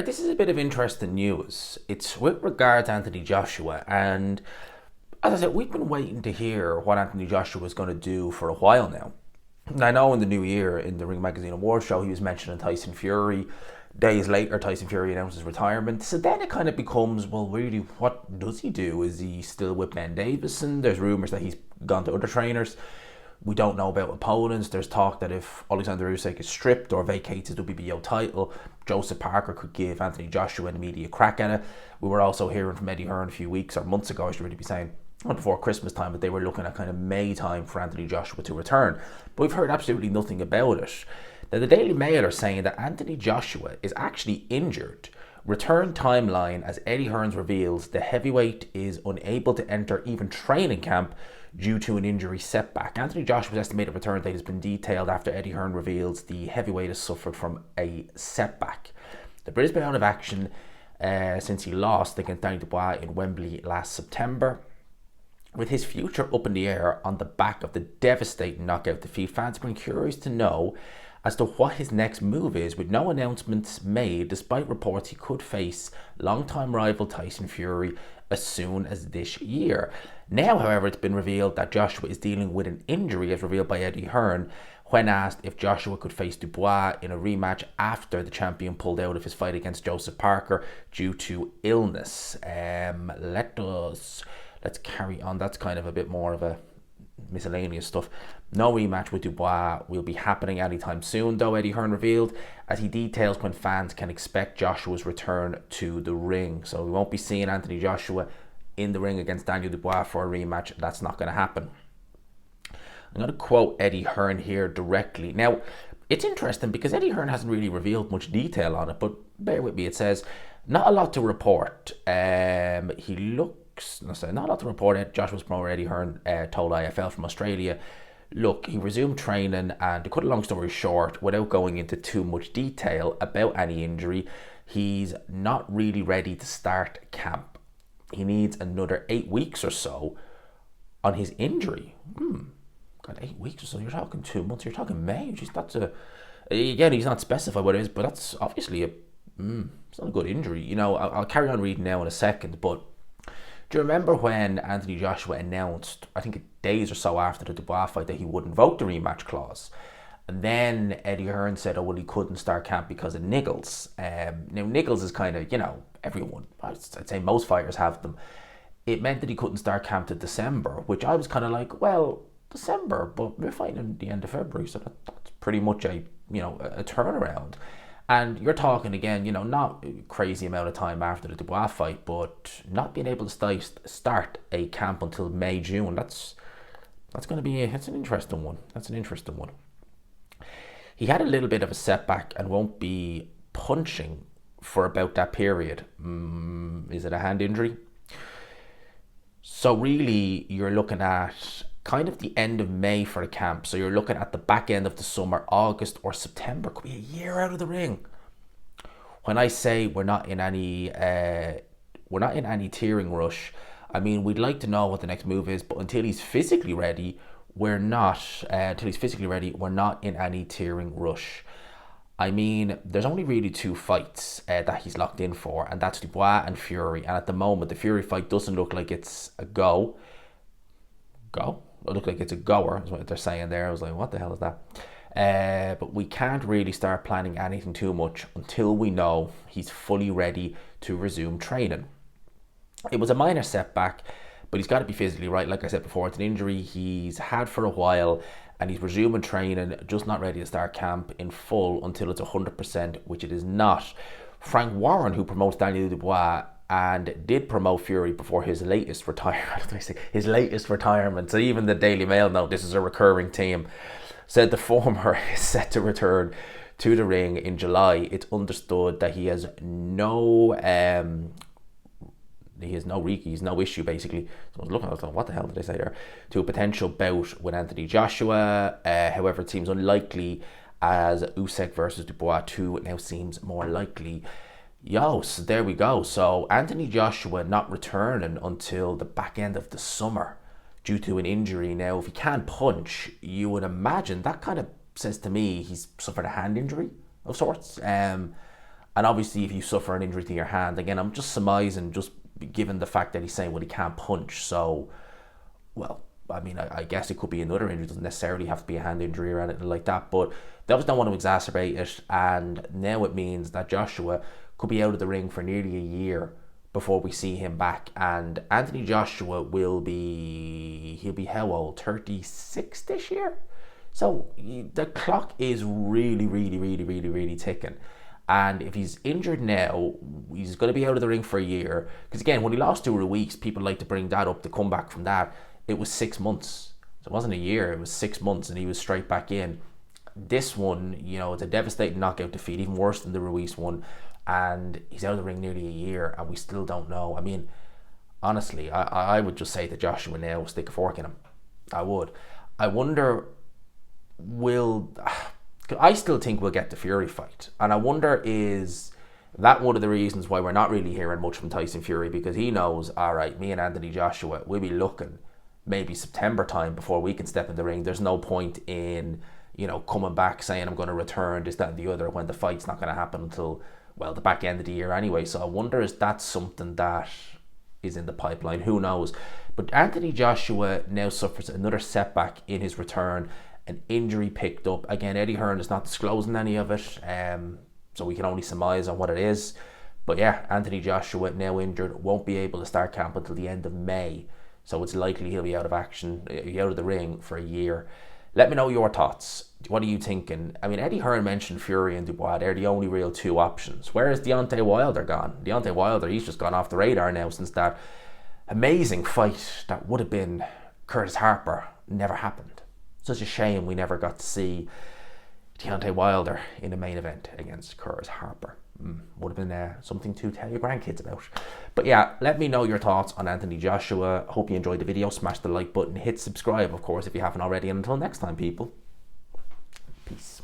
This is a bit of interesting news. It's with regards to Anthony Joshua, and as I said, we've been waiting to hear what Anthony Joshua is going to do for a while now. And I know in the new year, in the Ring Magazine Awards show, he was mentioning Tyson Fury. Days later, Tyson Fury announces retirement. So then it kind of becomes, well, really, what does he do? Is he still with Ben Davison? There's rumours that he's gone to other trainers. We don't know about opponents. There's talk that if Alexander Usyk is stripped or vacates his WBO title, Joseph Parker could give Anthony Joshua an immediate crack at it. We were also hearing from Eddie Hearn a few weeks or months ago, I should really be saying, before Christmas time, that they were looking at kind of May time for Anthony Joshua to return. But we've heard absolutely nothing about it. Now, the Daily Mail are saying that Anthony Joshua is actually injured. Return timeline: as Eddie Hearn reveals, the heavyweight is unable to enter even training camp due to an injury setback. Anthony Joshua's estimated return date has been detailed after Eddie Hearn reveals the heavyweight has suffered from a setback. The Brit has been out of action since he lost against Danny Dubois in Wembley last September. With his future up in the air on the back of the devastating knockout defeat, fans have been curious to know as to what his next move is, with no announcements made, despite reports he could face longtime rival Tyson Fury as soon as this year. Now, however, it's been revealed that Joshua is dealing with an injury, as revealed by Eddie Hearn, when asked if Joshua could face Dubois in a rematch after the champion pulled out of his fight against Joseph Parker due to illness. Let's carry on. That's kind of a bit more of a miscellaneous stuff. No rematch with Dubois will be happening anytime soon, though, Eddie Hearn revealed, as he details when fans can expect Joshua's return to the ring. So we won't be seeing Anthony Joshua in the ring against Daniel Dubois for a rematch. That's not going to happen. I'm going to quote Eddie Hearn here directly. Now, it's interesting because Eddie Hearn hasn't really revealed much detail on it, but bear with me. It says, not a lot to report. Not a lot to report. Joshua's promoter Eddie Hearn told IFL from Australia, look, he resumed training, and to cut a long story short, without going into too much detail about any injury, he's not really ready to start camp. He needs another 8 weeks or so on his injury. God, 8 weeks or so? You're talking 2 months. You're talking May. Jeez, that's again, he's not specified what it is, but that's obviously it's not a good injury. You know, I'll carry on reading now in a second, but do you remember when Anthony Joshua announced, I think days or so after the Dubois fight, that he would invoke the rematch clause? And then Eddie Hearn said, oh, well, he couldn't start camp because of niggles. Now, niggles is kind of, everyone, I'd say most fighters have them. It meant that he couldn't start camp to December, which I was kind of like, well, December, but we're fighting at the end of February, so that's pretty much a turnaround. And you're talking again, not a crazy amount of time after the Dubois fight, but not being able to start a camp until May, June. That's going to be an interesting one. That's an interesting one. He had a little bit of a setback and won't be punching for about that period. Is it a hand injury? So really, you're looking at kind of the end of May for the camp. So you're looking at the back end of the summer, August or September. Could be a year out of the ring. When I say we're not in any tearing rush, I mean we'd like to know what the next move is, but until he's physically ready, we're not. We're not in any tearing rush. I mean, there's only really 2 fights that he's locked in for, and that's Dubois and Fury. And at the moment, the Fury fight doesn't look like it's a go. It looked like it's a goer, is what they're saying there. I was like, what the hell is that? But we can't really start planning anything too much until we know he's fully ready to resume training. It was a minor setback, but he's got to be physically right. Like I said before, it's an injury he's had for a while, and he's resuming training, just not ready to start camp in full until it's 100%, which it is not. Frank Warren, who promotes Daniel Dubois and did promote Fury before his latest retirement, so even the Daily Mail know this is a recurring theme, said the former is set to return to the ring in July. It's understood that he has no issue, basically. So I was looking, I was like, what the hell did they say there? To a potential bout with Anthony Joshua. However, it seems unlikely, as Usyk versus Dubois 2 now seems more likely. So there we go. So Anthony Joshua not returning until the back end of the summer due to an injury. Now, if he can't punch, you would imagine that kind of says to me he's suffered a hand injury of sorts. And obviously, if you suffer an injury to your hand, again, I'm just surmising, just given the fact that he's saying, well, he can't punch. So, well, I mean, I guess it could be another injury. It doesn't necessarily have to be a hand injury or anything like that. But they obviously don't want to exacerbate it. And now it means that Joshua could be out of the ring for nearly a year before we see him back. And Anthony Joshua he'll be how old? 36 this year? So the clock is really, really, really, really, really ticking. And if he's injured now, he's going to be out of the ring for a year. Because again, when he lost to Ruiz, people like to bring that up, the comeback from that. It was 6 months. So it wasn't a year, it was 6 months, and he was straight back in. This one, it's a devastating knockout defeat, even worse than the Ruiz one. And he's out of the ring nearly a year, and we still don't know. I mean, honestly, I would just say to Joshua now, stick a fork in him. I would. I wonder, I still think we'll get the Fury fight. And I wonder, is that one of the reasons why we're not really hearing much from Tyson Fury? Because he knows, all right, me and Anthony Joshua, we'll be looking maybe September time before we can step in the ring. There's no point in, coming back saying I'm going to return, this, that, and the other, when the fight's not going to happen until, well, the back end of the year anyway. So I wonder, is that something that is in the pipeline? Who knows? But Anthony Joshua now suffers another setback in his return. An injury picked up. Again, Eddie Hearn is not disclosing any of it, so we can only surmise on what it is. But yeah, Anthony Joshua, now injured, won't be able to start camp until the end of May. So it's likely he'll be out of action, out of the ring for a year. Let me know your thoughts. What are you thinking? I mean, Eddie Hearn mentioned Fury and Dubois. They're the only real two options. Where is Deontay Wilder gone? Deontay Wilder, he's just gone off the radar now since that amazing fight that would have been Curtis Harper never happened. Such a shame we never got to see Deontay Wilder in a main event against Curtis Harper. Would have been something to tell your grandkids about. But yeah, let me know your thoughts on Anthony Joshua. Hope you enjoyed the video. Smash the like button. Hit subscribe, of course, if you haven't already. And until next time, people. Peace.